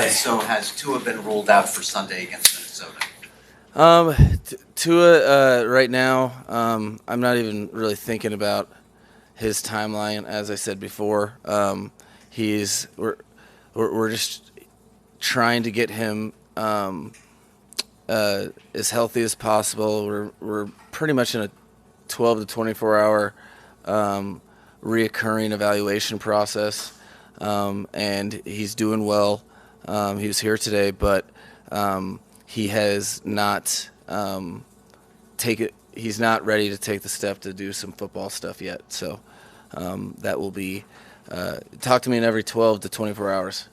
So has Tua been ruled out for Sunday against Minnesota? Tua, right now, I'm not even really thinking about his timeline. As I said before, we're just trying to get him as healthy as possible. We're pretty much in a 12 to 24 hour reoccurring evaluation process, and he's doing well. He was here today, but he has not he's not ready to take the step to do some football stuff yet. So that will be talk to me in every 12 to 24 hours.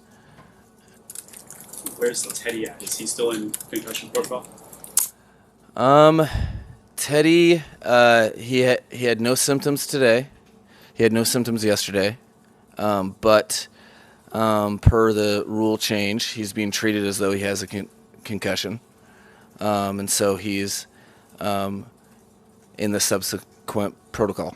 Where's Teddy at? Is he still in concussion protocol? Teddy, he had no symptoms today. He had no symptoms yesterday, but per the rule change, he's being treated as though he has a concussion, and so he's in the subsequent protocol.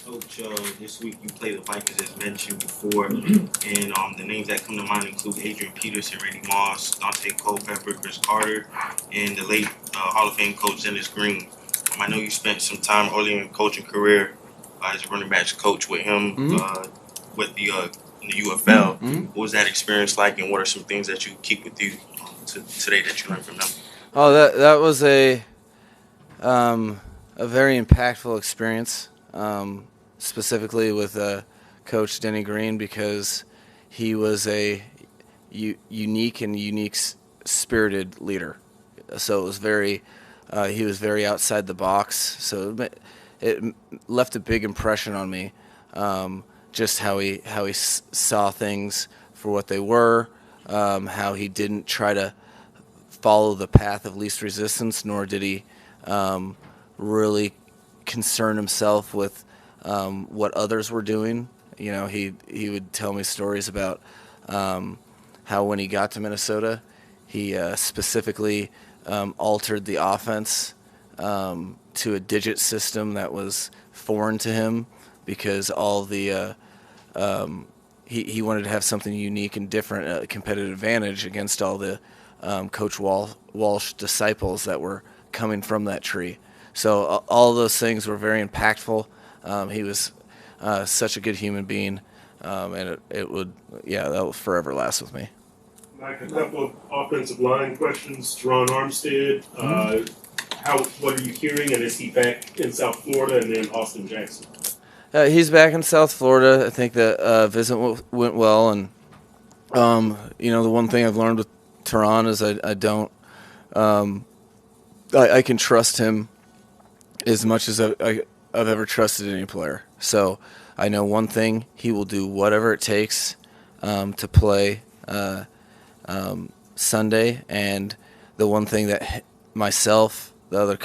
Coach, this week you played the Vikings as mentioned before, and the names that come to mind include Adrian Peterson, Randy Moss, Dante Culpepper, Chris Carter, and the late Hall of Fame coach Dennis Green. I know you spent some time early in your coaching career as a running backs coach with him with the in the UFL. What was that experience like, and what are some things that you keep with you today that you learned from them? Oh, that was a very impactful experience. Specifically with Coach Denny Green, because he was a unique spirited leader. So it was he was very outside the box. So it left a big impression on me, just how he saw things for what they were, how he didn't try to follow the path of least resistance, nor did he really concern himself with what others were doing. You know, he would tell me stories about how when he got to Minnesota, he specifically altered the offense to a digit system that was foreign to him, because all the he wanted to have something unique and different, a competitive advantage against all the Coach Walsh disciples that were coming from that tree. So all of those things were very impactful. He was such a good human being, and that will forever last with me. Mike, a couple of offensive line questions. Terron Armstead, what are you hearing, and is he back in South Florida? And then Austin Jackson. He's back in South Florida. I think the visit went well, and the one thing I've learned with Terron is I can trust him as much as I've ever trusted any player. So I know one thing: he will do whatever it takes to play Sunday. And the one thing that myself, the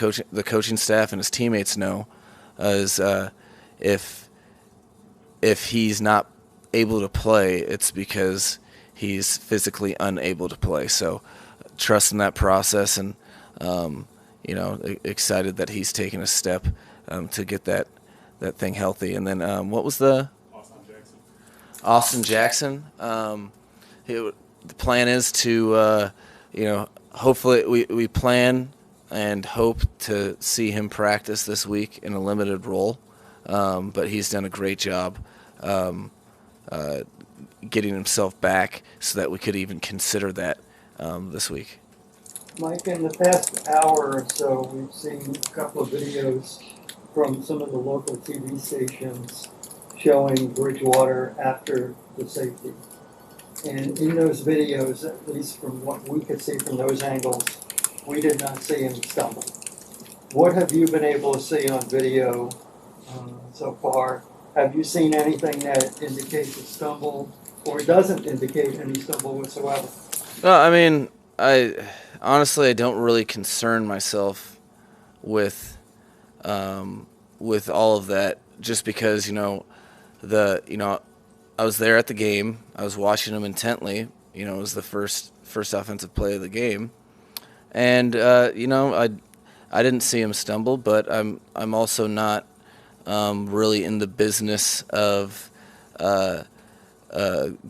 coaching staff, and his teammates know is if he's not able to play, it's because he's physically unable to play. So trust in that process, and excited that he's taken a step to get that thing healthy. And then what was the Austin Jackson? The plan is to hopefully we plan and hope to see him practice this week in a limited role, but he's done a great job getting himself back so that we could even consider that this week. Mike, in the past hour or so, we've seen a couple of videos from some of the local TV stations showing Bridgewater after the safety. And in those videos, at least from what we could see from those angles, we did not see him stumble. What have you been able to see on video so far? Have you seen anything that indicates a stumble or doesn't indicate any stumble whatsoever? No, I mean, I don't really concern myself with all of that, just because I was there at the game. I was watching him intently. It was the first offensive play of the game, and I didn't see him stumble. But I'm also not really in the business of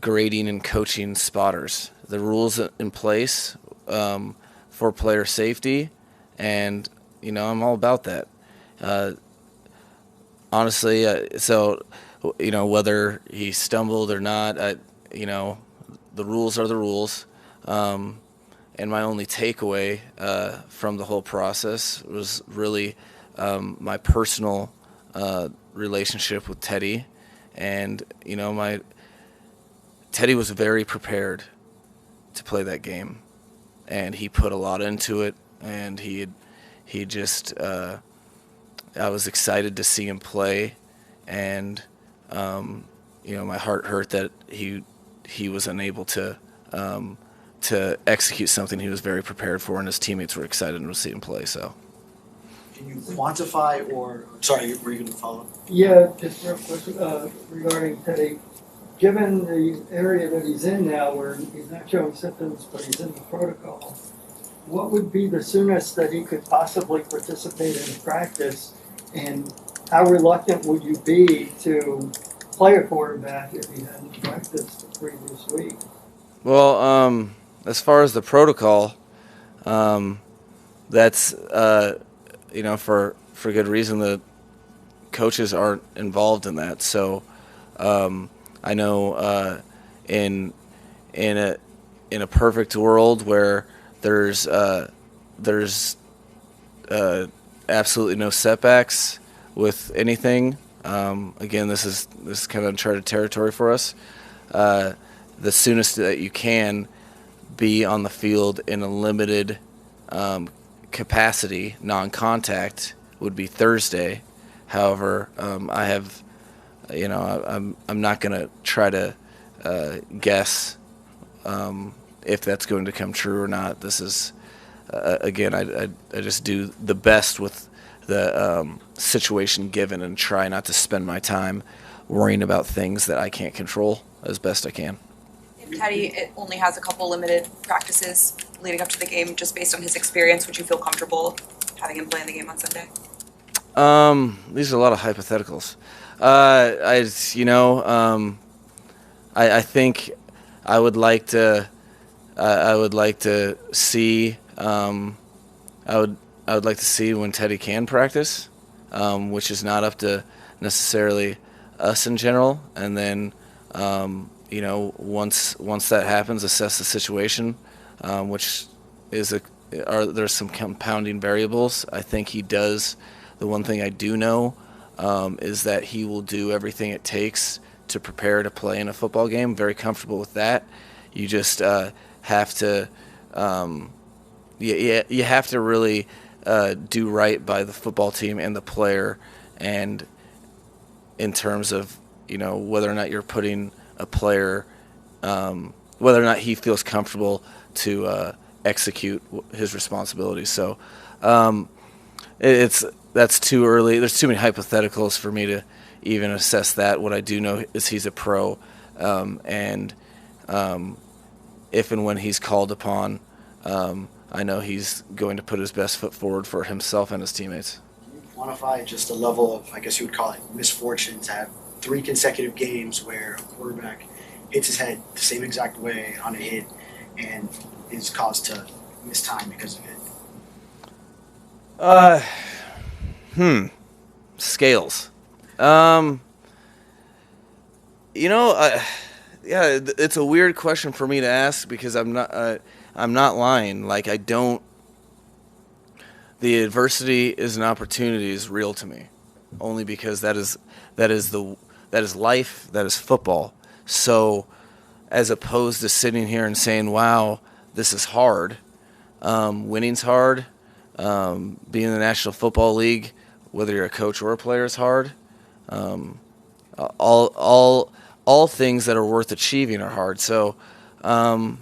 grading and coaching spotters. The rules in place for player safety, and I'm all about that. Honestly, so whether he stumbled or not, the rules are the rules. And my only takeaway from the whole process was really my personal relationship with Teddy, and Teddy was very prepared to play that game, and he put a lot into it, and he just I was excited to see him play, and my heart hurt that he was unable to execute something he was very prepared for, and his teammates were excited to see him play. So, can you quantify, or sorry, were you going to follow? Yeah, just real quick regarding Teddy. Given the area that he's in now, where he's not showing symptoms, but he's in the protocol, what would be the soonest that he could possibly participate in practice, and how reluctant would you be to play a quarterback if he hadn't practiced the previous week? Well, as far as the protocol, that's for good reason. The coaches aren't involved in that, so I know in a perfect world where there's absolutely no setbacks with anything. Again, this is kind of uncharted territory for us. The soonest that you can be on the field in a limited capacity, non-contact, would be Thursday. However, I have, I'm not going to try to guess if that's going to come true or not. This is, again, I just do the best with the situation given and try not to spend my time worrying about things that I can't control as best I can. Teddy, it only has a couple limited practices leading up to the game. Just based on his experience, would you feel comfortable having him play in the game on Sunday? These are a lot of hypotheticals. I think I would like to. I would like to see. I would like to see when Teddy can practice, which is not up to necessarily us in general, and then. Once that happens, assess the situation, which is there's some compounding variables. I think he does. The one thing I do know is that he will do everything it takes to prepare to play in a football game. Very comfortable with that. You just have to, you have to really do right by the football team and the player, and in terms of whether or not you're putting a player, whether or not he feels comfortable to execute his responsibilities. So that's too early. There's too many hypotheticals for me to even assess that. What I do know is he's a pro, and if and when he's called upon, I know he's going to put his best foot forward for himself and his teammates. Can you quantify just the level of, I guess you would call it, misfortune to have 3 consecutive games where a quarterback hits his head the same exact way on a hit and is caused to miss time because of it? Scales. It's a weird question for me to ask because I'm not lying. Like, I don't. The adversity is an opportunity is real to me, only because that is life, that is football. So, as opposed to sitting here and saying, "Wow, this is hard," winning's hard. Being in the National Football League, whether you're a coach or a player, is hard. All things that are worth achieving are hard. So, in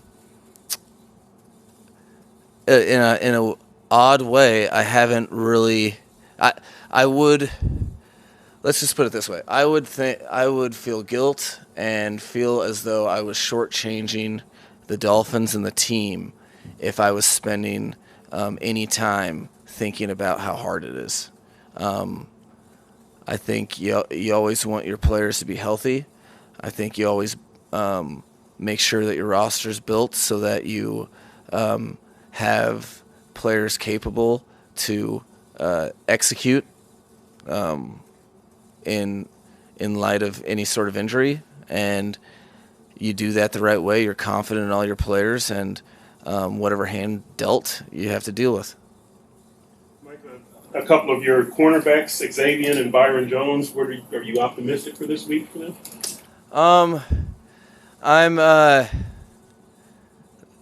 a odd way, I haven't really. I would. Let's just put it this way. I would feel guilt and feel as though I was shortchanging the Dolphins and the team if I was spending any time thinking about how hard it is. I think you always want your players to be healthy. I think you always make sure that your roster's built so that you have players capable to execute in light of any sort of injury, and you do that the right way. You're confident in all your players, and whatever hand dealt, you have to deal with. Mike, a couple of your cornerbacks, Xavier and Byron Jones, are you optimistic for this week for them? I'm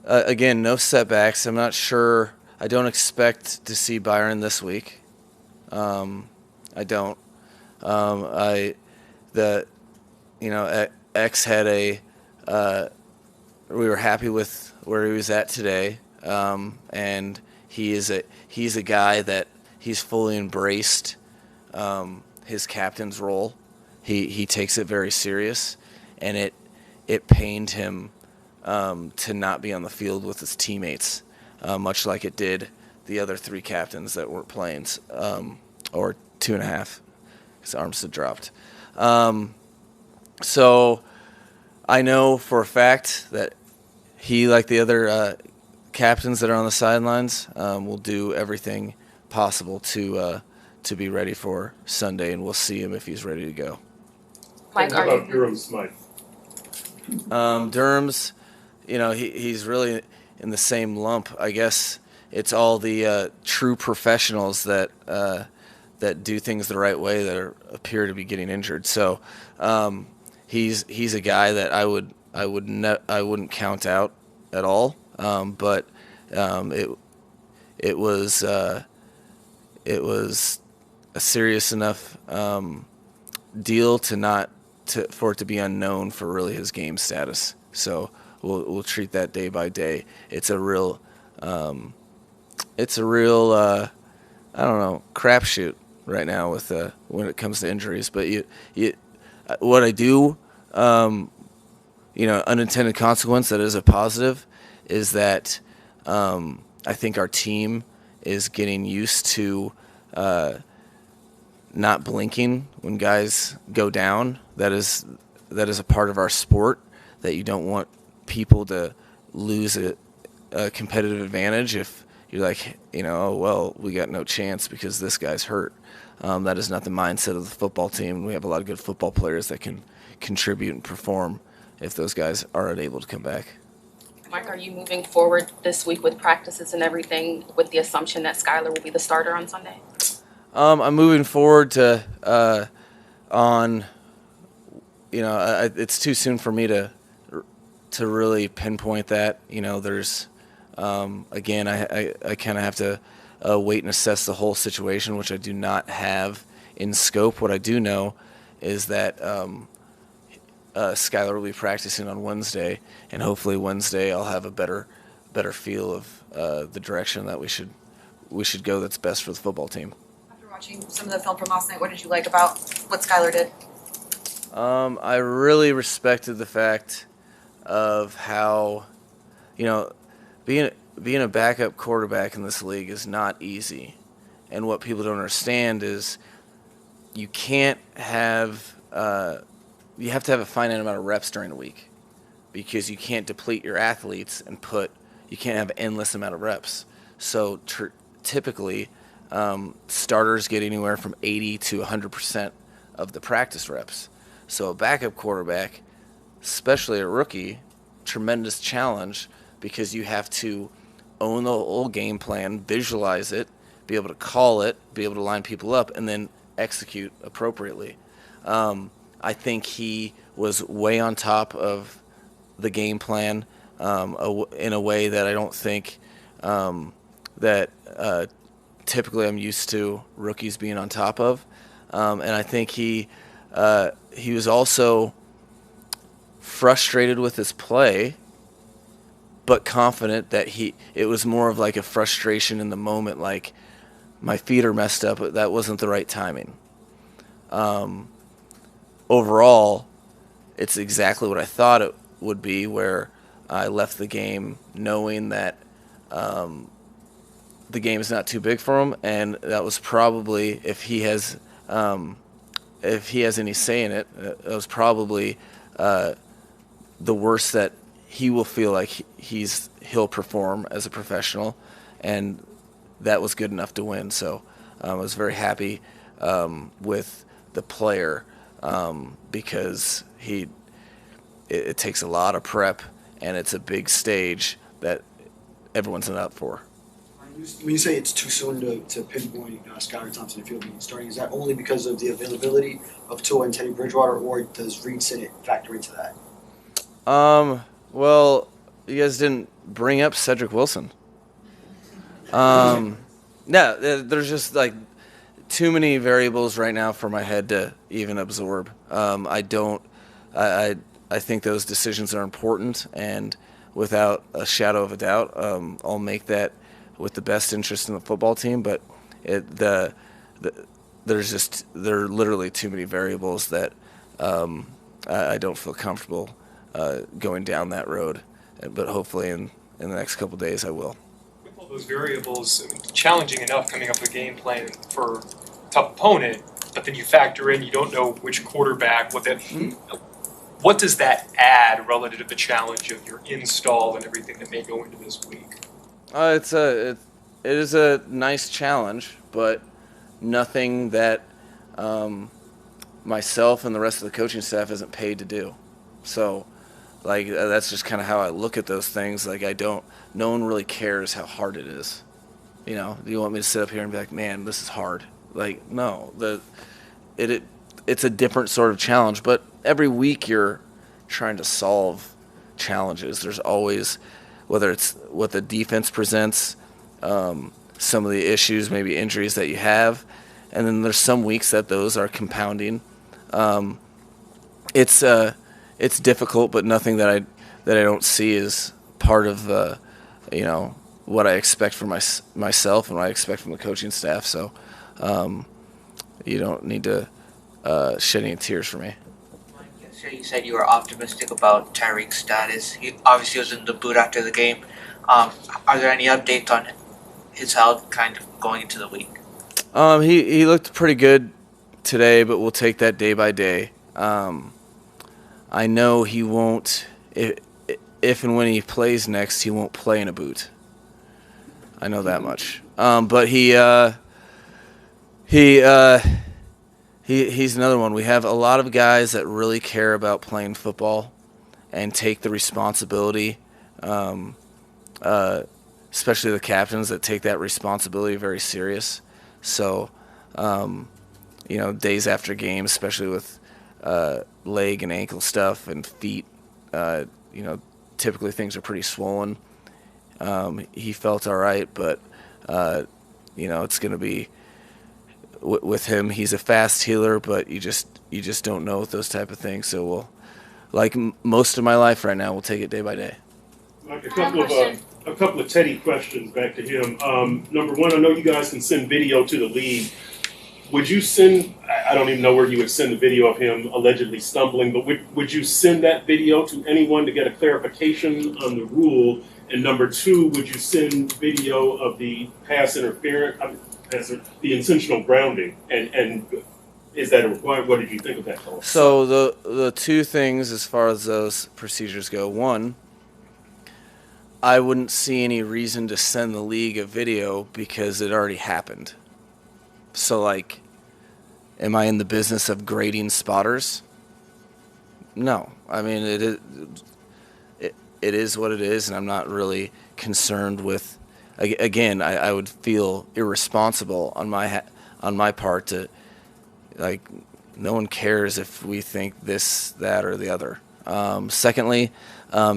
again, no setbacks. I'm not sure. I don't expect to see Byron this week. I don't. X had we were happy with where he was at today, and he's a guy that he's fully embraced his captain's role. He takes it very serious, and it pained him to not be on the field with his teammates, much like it did the other three captains that weren't playing, or 2.5. His arms had dropped. So I know for a fact that he, like the other captains that are on the sidelines, will do everything possible to be ready for Sunday, and we'll see him if he's ready to go. Mike, How are about you? Durham Smythe? Durham's, he's really in the same lump. I guess it's all the true professionals that do things the right way that appear to be getting injured. So he's a guy that I wouldn't count out at all. But it was a serious enough deal for it to be unknown for really his game status. So we'll treat that day by day. It's a real I don't know, crapshoot right now with when it comes to injuries. But what I do, unintended consequence that is a positive, is that I think our team is getting used to not blinking when guys go down. That is a part of our sport, that you don't want people to lose a competitive advantage if you're like, oh, well, we got no chance because this guy's hurt. That is not the mindset of the football team. We have a lot of good football players that can contribute and perform if those guys are unable to come back. Mike, are you moving forward this week with practices and everything with the assumption that Skylar will be the starter on Sunday? I'm moving forward to it's too soon for me to really pinpoint that. There's again, I kind of have to wait and assess the whole situation, which I do not have in scope. What I do know is that Skylar will be practicing on Wednesday, and hopefully Wednesday I'll have a better feel of the direction that we should go that's best for the football team. After watching some of the film from last night, what did you like about what Skylar did? I really respected the fact of how, being a backup quarterback in this league is not easy. And what people don't understand is you have to have a finite amount of reps during the week, because you can't deplete your athletes and you can't have endless amount of reps. So typically, starters get anywhere from 80 to 100% of the practice reps. So a backup quarterback, especially a rookie, tremendous challenge, because you have to own the whole game plan, visualize it, be able to call it, be able to line people up, and then execute appropriately. I think he was way on top of the game plan in a way that I don't think that typically I'm used to rookies being on top of. And I think he was also frustrated with his play, but confident that it was more of like a frustration in the moment, like my feet are messed up, but that wasn't the right timing. Overall, it's exactly what I thought it would be, where I left the game knowing that the game is not too big for him, and that was probably, if he has any say in it, that was probably the worst that he will feel like he'll perform as a professional, and that was good enough to win. So I was very happy with the player because it takes a lot of prep, and it's a big stage that everyone's not up for. When you say it's too soon to pinpoint Skylar Thompson if he'll be starting, is that only because of the availability of Tua and Teddy Bridgewater, or does Reed Sinnett factor into that? Well, you guys didn't bring up Cedric Wilson. No, there's just like too many variables right now for my head to even absorb. I think those decisions are important, and without a shadow of a doubt, I'll make that with the best interest in the football team. But there are literally too many variables that I don't feel comfortable going down that road. But hopefully in the next couple of days I will. With all those variables, I mean, challenging enough coming up with a game plan for a tough opponent, but then you factor in you don't know which quarterback, what does that add relative to the challenge of your install and everything that may go into this week? It is a nice challenge, but nothing that myself and the rest of the coaching staff isn't paid to do. So, like, that's just kind of how I look at those things. Like, no one really cares how hard it is. You know, do you want me to sit up here and be like, man, this is hard? Like, no, it's a different sort of challenge, but every week you're trying to solve challenges. There's always, whether it's what the defense presents, some of the issues, maybe injuries that you have, and then there's some weeks that those are compounding. It's difficult, but nothing that I don't see as part of what I expect from myself and what I expect from the coaching staff. So you don't need to shed any tears for me. Yesterday you said you were optimistic about Tyreek's status. He obviously was in the boot after the game. Are there any updates on his health kind of going into the week? He looked pretty good today, but we'll take that day by day. I know he won't, if and when he plays next, he won't play in a boot. I know that much. But he's another one. We have a lot of guys that really care about playing football and take the responsibility, especially the captains that take that responsibility very serious. So, days after games, especially with leg and ankle stuff and feet, typically things are pretty swollen. He felt all right, but it's going to be with him. He's a fast healer, but you just don't know with those type of things. So we'll, like most of my life right now, we'll take it day by day. Like a couple of Teddy questions back to him. Number one, I know you guys can send video to the league. Would you send, I don't even know where you would send the video of him allegedly stumbling, but would you send that video to anyone to get a clarification on the rule? And number two, would you send video of the pass interference, the intentional grounding? And is that a requirement? What did you think of that, Paul? So the two things as far as those procedures go, one, I wouldn't see any reason to send the league a video because it already happened. So, like, am I in the business of grading spotters? No. I mean, it is what it is, and I'm not really concerned with. Again, I would feel irresponsible on my part to, like, no one cares if we think this, that, or the other. Secondly,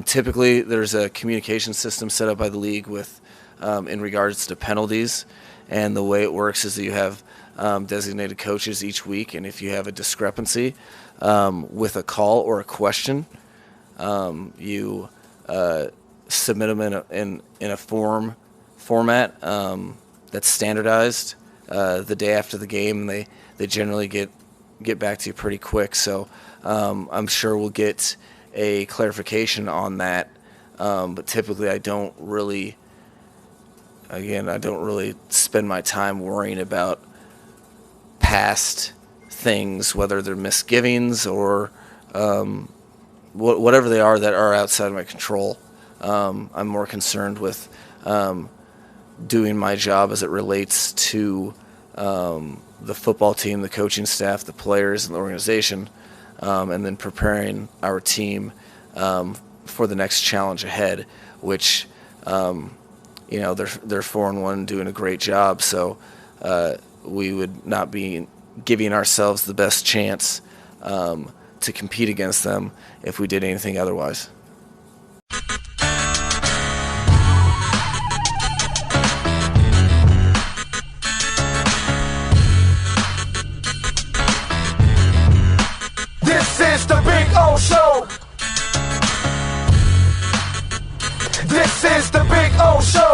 typically there's a communication system set up by the league with in regards to penalties, and the way it works is that you have designated coaches each week, and if you have a discrepancy with a call or a question, you submit them in a format that's standardized the day after the game, and they generally get back to you pretty quick. So I'm sure we'll get a clarification on that, but typically I don't really spend my time worrying about past things, whether they're misgivings or whatever they are that are outside of my control. I'm more concerned with doing my job as it relates to the football team, the coaching staff, the players, and the organization, and then preparing our team for the next challenge ahead, which they're 4-1, doing a great job. So we would not be giving ourselves the best chance to compete against them if we did anything otherwise. This is the Big O Show. This is the Big O Show.